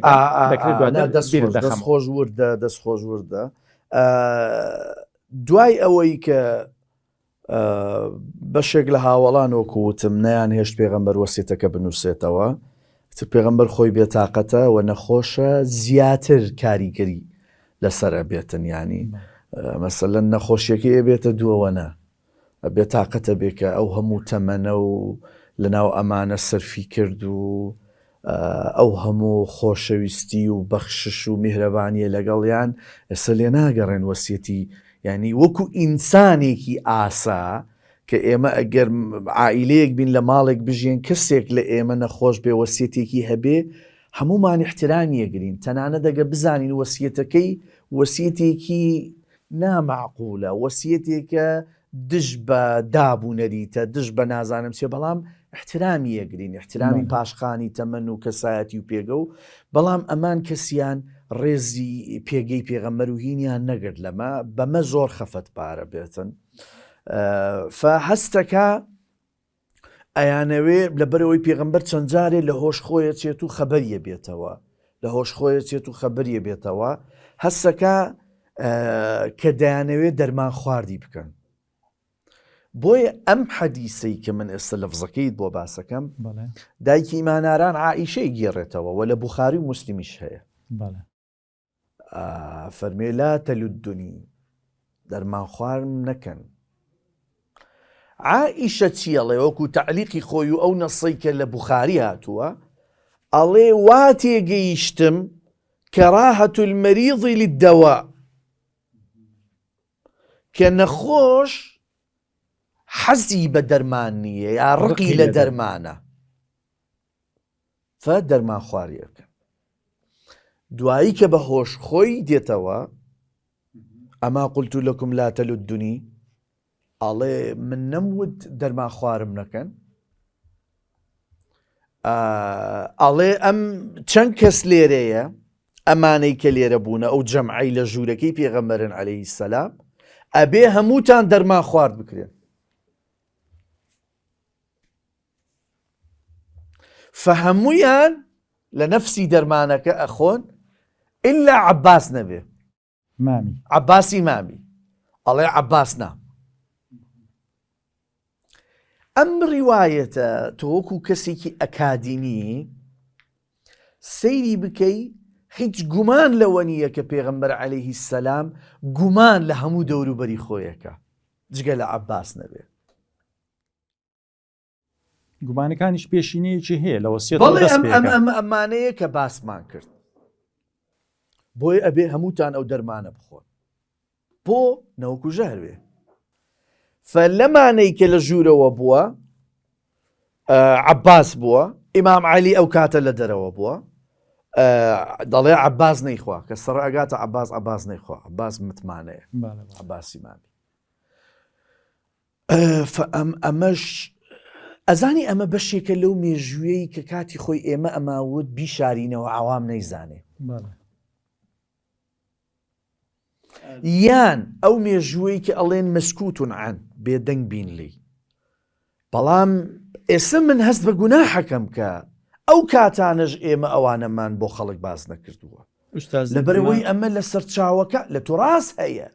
دەستخۆش وردە دەستخۆش وردە دوای ئەوەی کە بەشێک لە هاوڵان وەکوتم نەیان هێشت پێغەمبەر وەسیەتەکە بنووسێتەوە پێغەمبەر خۆی بێتاقەتە و نەخۆشە زیاتر کاریگەری لەسەر بێتن ینی مەسەلەن نەخۆشیەکە بێتە دووەوەنە بێتاقەتە بێکە ئەو هەموو تەمەنە و لەناو ئەمانە سەرفی کرد و ئەو هەموو خۆشەویستی و بەخشش و میهرەبانیە لەگەڵیان ئێستا لێ ناگەڕێن وەسیەتی ینی وەکو ئینسانێکی ئاسا کە ئێمە ئەگەر عائیلەیەک بین لە ماڵێک بژێن کەسێک لە ئێمە نەخۆش بێ وەسیەتێکی هەبێ هەمومان احترامی ئەگرین تەنانە دەگە بزانین وەسیەتەکەی وەسیەتێکی نامعقولە وەسیەتێکە دژ بە دابوونەریتە دژ بە نازانم چێ بەڵام احترامی ئەگرین احترامی پاشخانی تەمەن و کەسایەتی و پێگە و بەڵام ئەمان کەسیان ڕێزی پێگەی پێغەمبەر و هینیان نەگرت لەمە بەمە زۆر خەفەت پارە بێتن فهەستەکە ئەیانەوێ لەبەرەوەی پێغەمبەر چەند جارێ لە هۆش خۆیە چێت و خەبەریە بێتەوە لە هۆش خۆیە چێت و خەبەریە بێتەوە هەستەکە کە دەیانەوێت دەرمان خواردی بکەن بۆیە ئەم حەدیسەی کە من ئێستا لەفزەکەیت بۆ باسەکەم دایکی ئیماناران عائیشەی گێڕێتەوە و لە بوخاری و موسلیمیش هەیە فەرمێ لا تەلودنی دەرمان خوارم نەکەن عائیشە چیەڵێ وەکو تەعلیقی خۆی و ئەو نەسەی کە لە بوخاری هاتووە ئەڵێ وا تێگەیشتم کەراهەت المەریض للدەوا کە نەخۆش حەزی بە دەرمان نییە یا ڕقی لە دەرمانە فە دەرمان خواریەکە دوایی کە بە هۆش خۆی دێتەوە ئەما قلت لەکم لا تەلودنی ئەڵێ من نەموت دەرمان خوارم نەکەن ئەڵێ ئەم چەند کەس لێرەیە ئەمانەی کە لێرە بوونە ئەو جەمعەی لە ژوورەکەی پێغەمبەرن عەلەیهی سەلام ئەبێ هەمووتان دەرمان خوارد بکرێن فهەموویان لە نەفسی دەرمانەکە ئەخۆن ئللا عەباس نەبێ مامی عەباسی مامی ئەڵێ عەباس نا ئەم ڕیوایەتە تۆ وەکو کەسێکی ئەکادیمی سەیری بکەی هیچ گومان لەوە نییە کە پێغەمبەر عەلەیهی سەلام گومان لە هەموو دەوروبەری خۆیەکە جگە لە عەباس نەبێ گومانەکانیش پێشینەیەکی هەیە لە وەسیەت ئەمانەیە کە باسمان کرد بۆی ئەبێ هەمووتان ئەو دەرمانە بخۆن بۆ نەوەکو ژەهروێ فلەمانەی کە لە ژوورەوە بووە عەباس بووە ئیمام عەلی ئەو کاتە لە دەرەوە بووە دەڵێ عەباس نەیخوا کە سەر ئەگاتە عەباس نەیخوا عەباس متمانەیە عەباسی مامی ئەمەش ئەزانی ئەمە بەشێکە لەو مێژوویەی کە کاتی خۆی ئێمە ئەماوت بیشارینەوە عەوام نەیزانێ یان ئەو مێژووی کە ئەڵێن مەسکوتون عن بێدەنگ بین لی بەڵام ئێستا من هەست بە گوناحەکەم کە ئەو کاتانەش ئێمە ئەوانەمان بۆ خەڵک باز نەکردووە لەبەرەوەی ئەمە لە سەرچاوەکە لە تۆڕاست هەیە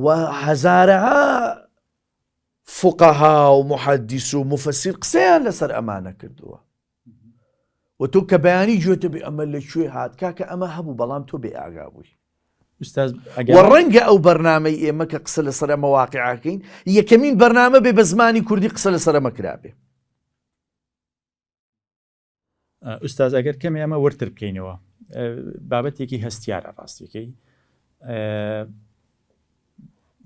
و هەزارەها فقەها و محەدیس و مفەسیر قسەیان لەسەر ئەمانە کردووە و تۆ کە بەیانی گوێتە بێ ئەمە لەکوێ هات کاکە ئەمە هەبوو بەڵام تۆ بێ ئاگا بووی و ڕەنگە ئەو بەرنامەی ئێمە کە قسە لەسەر ئەمە واقعاکەین یەکەمین بەرنامە بێ بە زمانی کوردی قسە لەسەر ئەمە کرابێ. ئوستاز ئەگەر کەمێ ئەمە ورتر بکەینەوە بابەتێکی هەستیارە ڕاستیەکەی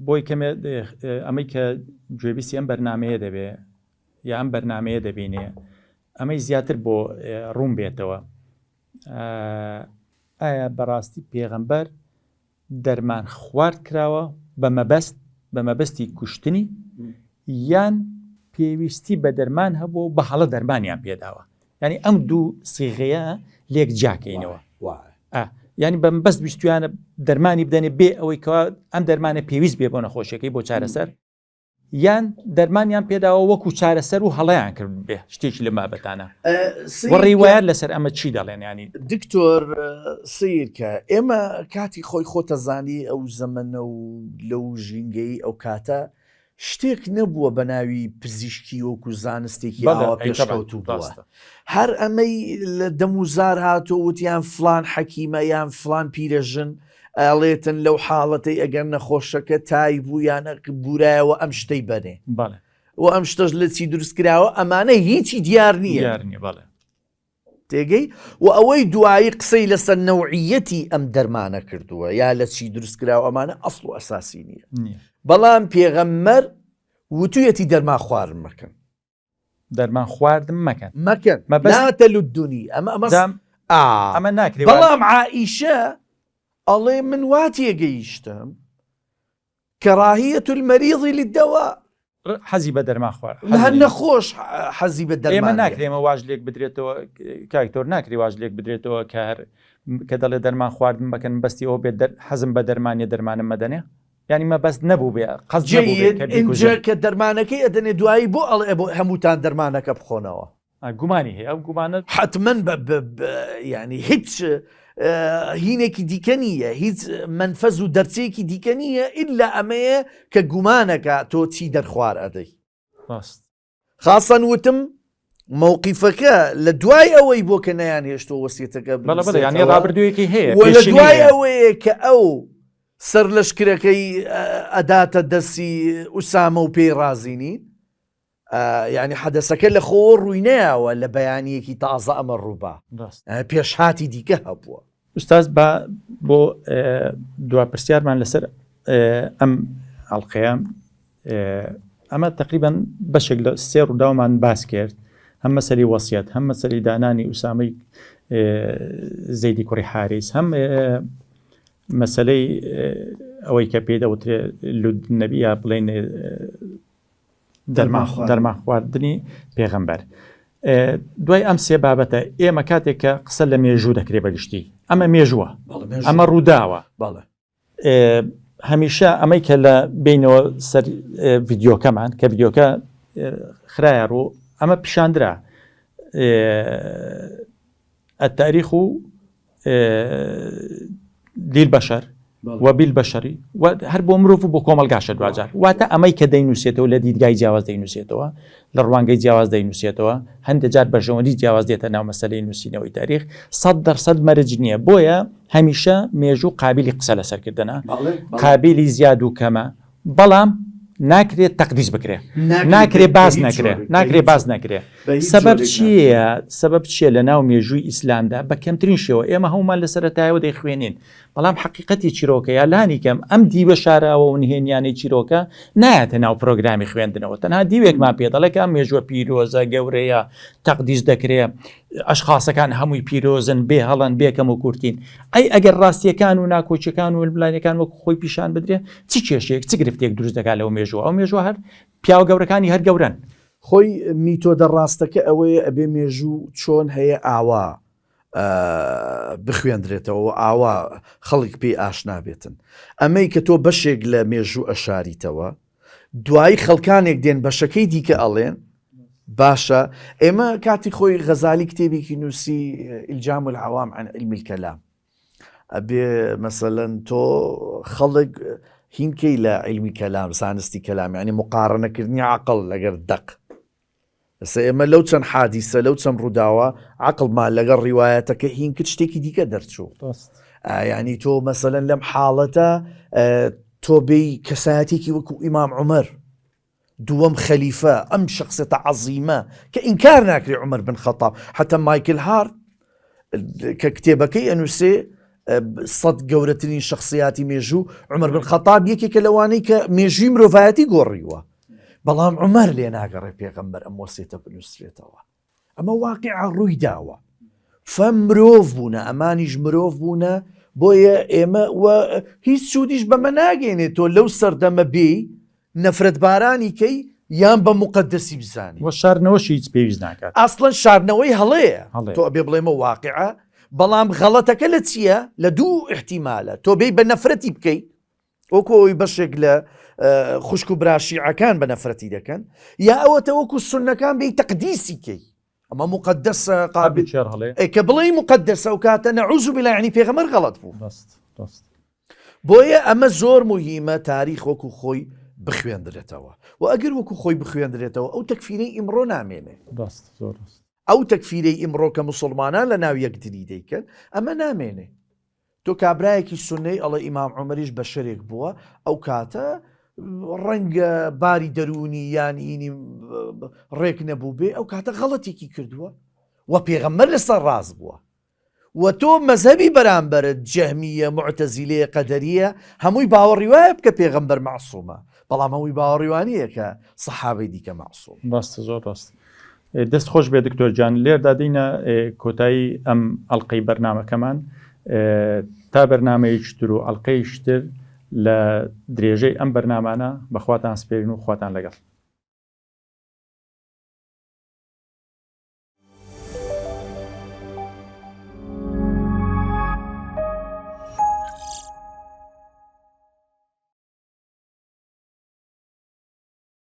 بۆی کەمێ ئەمەی کە گوێبیستی ئەم بەرنمەیە دەبێ یا ئەم بەرنمەیە دەبینێ ئەمەی زیاتر بۆ ڕوون بێتەوە ئایا بەڕاستی پێغەمبەر دەرمان خوارد کراوە بە مەبەستی کوشتنی یان پێویستی بە دەرمان هەبوو بە هەڵە دەرمانیان پێداوە ینی ئەم دوو سیغەیە لێک جاکەینەوە ینی بە مەبەست بیستویانە دەرمانی بدەنێ بێ ئەوەی کەوا ئەم دەرمانە پێویست بێ بۆ نەخۆشیەکەی بۆ چارەسەر یان دەرمانیان پێداوە وەکو چارەسەر و هەڵەیان کرد بێ شتێکی لە مابەتانە ڕێوایەت لەسەر ئەمە چی دەڵێن ینی دکتۆر سیرکە ئێمە کاتی خۆی خۆتەزانی ئەو زەمەنە و لەو ژینگەی ئەو کاتە شتێک نەبووە بە ناوی پزیشکی وەکو زانستێکی ئاوا پێشکەوتوو بووە هەر ئەمەی لە دەموزار هاتۆ وتیان فلان حەکیمە یان فلان پیرەژن ئەڵێتن لەو حاڵەتەی ئەگەر نەخۆشەکە تای بوو یانە بورایەوە ئەم شتەی بەنێ و ئەم شتەش لە چی دروست کراوە ئەمانە هیچی دیار نییە تێگەی و ئەوەی دوایی قسەی لەسەر نەوعیەتی ئەم دەرمانە کردووە یا لە چی دروست کراوە ئەمانە ئەسڵ و ئەساسی نییە بەڵام پێغەمبەر وتویەتی دەرمان خوارد مەکەن دەرمان خواردم مەکەن ناتەلودونی ئەمە ناکرێت بەڵام عائیشە ئەڵێ من وا تێگەیشتم کەراهیەت المەریضی للدەوا حەزی بە دەرمان خوارد هەر نەخۆش حەزی بە دەرمان ئێمە ناکرێمە واژ لێک بدرێتەوە کاکتۆر ناکری واژ لێک بدرێتەوە کە دەڵێ دەرمان خواردن بەکەن بەستی ئەو بێت حەزم بە دەرمانیە دەرمانم مەدەنێ ینی مەبەست نەبوو بێ قەزجە کە دەرمانەکەی ئەدەنێ دوایی بۆ ئەڵێ بۆ هەمووتان دەرمانەکە بخۆنەوە گومانی هەیە ئەو گومانە حتمەن ینی هیچ هینێکی دیکە نییە هیچ منفەز و دەرچەیەکی دیکە نییە ئیلا ئەمەیە کە گومانەکە تۆ چی دەرخوار ئەدەی خاصەن وتم مووقیفەکە لە دوای ئەوەی بۆ کە نەیان هێشتۆ وەسیەتەکە ینی ڕابردوویەکی هەیە لە دوای ئەوەیە کە ئەو سەر لەشکرەکەی ئەداتە دەستی ئوسامە و پێی رازینی یعنی حەدەسەکە لە خۆ ڕووی نەیەوە لە بەیانیەکی تازە ئەمە ڕووبا پێشهاتی دیکە هەبووە. ئوستاز بۆ دواپرسیارمان لەسەر ئەم ئەڵقەیە ئەمە تقریبان بەشێک لە سێ ڕووداومان باس کرد هەم مەسەلی وەسیەت هەم مەسەلی دانانی ئوسامەی زەیدی کوڕی حارس هەم مەسەلەی ئەوەی کە پێدەوترێ نەبیە بڵێن دەرمان خواردنی پێغەمبەر. دوای ئەم سێ بابەتە ئێمە کاتێک کە قسە لە مێژوو دەکرێ بەگشتی ئەمە مێژووە ئەمە ڕووداوە هەمیشە ئەمەی کە لە بینەوە سەر ڤیددیۆکەمان کە ڤیددیۆکە خراە ڕوو ئەمە پیشاندرا التاريخ للبشر وبالبشري وهر بۆ مرۆڤ بۆ کۆمەلگاشە دوجار واتە ئەمەی کە دەینووسێتەوە لە دیدگای جیاواز دەینووسێتەوە لە ڕوانگەی جیاواز دەینووسێتەوە هەندێک جار بەژەوەندی جیاواز دێتە ناو مەسەلەی نووسینەوەی تاریخ 100% مەرج نییە بۆیە هەمیشە مێژوو قابلی قسە لەسەرکردنە قابلی زیاد و کەمە بەڵام ناکرێت تەقدیس بکرێ ناکرێ باز نەکرێ سبب چییە لە ناو مێژووی ئیسلامدا بە کەمترین شێوە ئێمە هەومان لە سەرەتایەوە دەیخوێنین بەڵام حقیقەتی چیرۆکە یا لانی کەم ئەم دیوە شاراوە و نهێنیانی چیرۆکە نایەتە ناو پرۆگرامی خوێندنەوە تەنها دیوێکمان پێ دەڵێ کە مێژووە پیرۆزە گەورەیە تەقدیس دەکرێ ئەشخاصەکان هەمووی پیرۆزن بێ هەڵەن بێکەم و کورتین ئەی ئەگەر ڕاستیەکان و ناکۆچەکان و بلانەکان وەکو خۆی پیشان بدرێ چی کێشەیەک چ گرفتێک دروست دەکات لەو مێژووە ئەو مێژووە هەر پیاوە گەورەکانی هەر گەورن خۆی میتۆدە ڕاستەکە ئەوەیە ئەبێ مێژوو چۆن هەیە ئاوا بخوێندرێتەوە ئاوا خەڵک پێی ئاشنا بێتن ئەمەی کە تۆ بەشێک لە مێژوو ئەشاریتەوە دوایی خەڵکانێک دێن بەشەکەی دیکە ئەڵێن باشە ئێمە کاتی خۆی غەزالی کتێبێکی نووسی ئیلجام العوام عن علم الكلام ئەبێ مەسەلەن تۆ خەڵک هینکەی لە علمی کەلام زانستی کەلام یعنی مقارنەکردنی عقل لەگەر دەق ئێستا ئێمە لەو چەند حادیسە لەو چەند ڕووداوە عقلمان لەگەڵ ڕیوایەتەکە هین کرد شتێکی دیکە دەرچوو ینی تۆ مەسەلەن لەم حاڵەتە تۆ بێی کەسایەتێکی وەکو ئیمام عومەر دووەم خەلیفە ئەم شخصێتە عەزیمە کە ئینکار ناکرێ عومەر بن خەتاب حتى مایکل هارت کە کتێبەکەی ئەنووسێ سەد گەورەترین شخصیاتی مێژوو عومەر بن خەتاب یەکێکە لەوانەی کە مێژووی مرۆڤایەتی گۆڕیوە بەڵام عومەر لێ ناگەڕێ پێغەمبەر ئەم وەسیەتە بنووسرێتەوە ئەمە واقعە ڕووی داوە فەم مرۆڤ بوونە ئەمانیش مرۆڤ بوونە بۆیە ئێمە هیچ سوودیش بەمە ناگەێنێت تۆ لەو سەردەمە بێ نەفرەت بارانی کەی یان بە مقدسی بزانی وە شارنەوەشی هیچ پێویست ناکات ئاسڵەن شارنەوەی هەڵەیە تۆ ئەبێ بڵێمە واقعە بەڵام غەڵەتەکە لە چییە لە دوو احتیمالە تۆ بێی بە نەفرەتی بکەیت وەکو ئەوی بەشێک لە خوشک و براشیعەکان بە نەفرەتی دەکەن یا ئەوەتە وەکو سونەکان بێی تەقدیسی کەی ئەمە مقدسە قابل کە بڵێ مقدسە و کاتە نەعوذ بالله یعنی پێغەمبەر غەڵەت بوو بۆیە ئەمە زۆر موهیمە تاریخ وەکو خۆی بخوێندرێتەوە و ئەگەر وەکو خۆی بخوێندرێتەوە ئەو تەکفیرەی ئیمڕۆ نامێنێ ئەو تەکفیرەی ئیمڕۆ کە موسڵمانان لە ناو یەکتری دەیکەن ئەمە نامێنێ تۆ کابرایەکی سونەی ئەڵێ ئیمام عومەریش بە شەرێک بووە ئەو کاتە ڕەنگە باری دەرونی یانینی ڕێک نەبوو بێ ئەو کاتە غەڵەتێکی کردووە و پێغەمبەر لەسەر ڕاست بووە و تۆ مەزهبی بەرامبەرت جەهمیە معتەزیلەیە قەدەریە هەمووی باوەڕیوایە بکە پێغەمبەر معسوومە بەڵام هەمووی باوەڕیوانیە کە سەحابەی دیکە معسووم ڕاستە زۆر ڕاست دەست خۆش بێ دکتۆر جان لێردا دینە کۆتایی ئەم ئەڵقەی بەرنامەکەمان تا بەرنامەیەکی تر و ئەڵقەیەکی تر لە درێژەی ئەم بەرنامانە بەخواتان سپێرین و خواتان لەگەڵ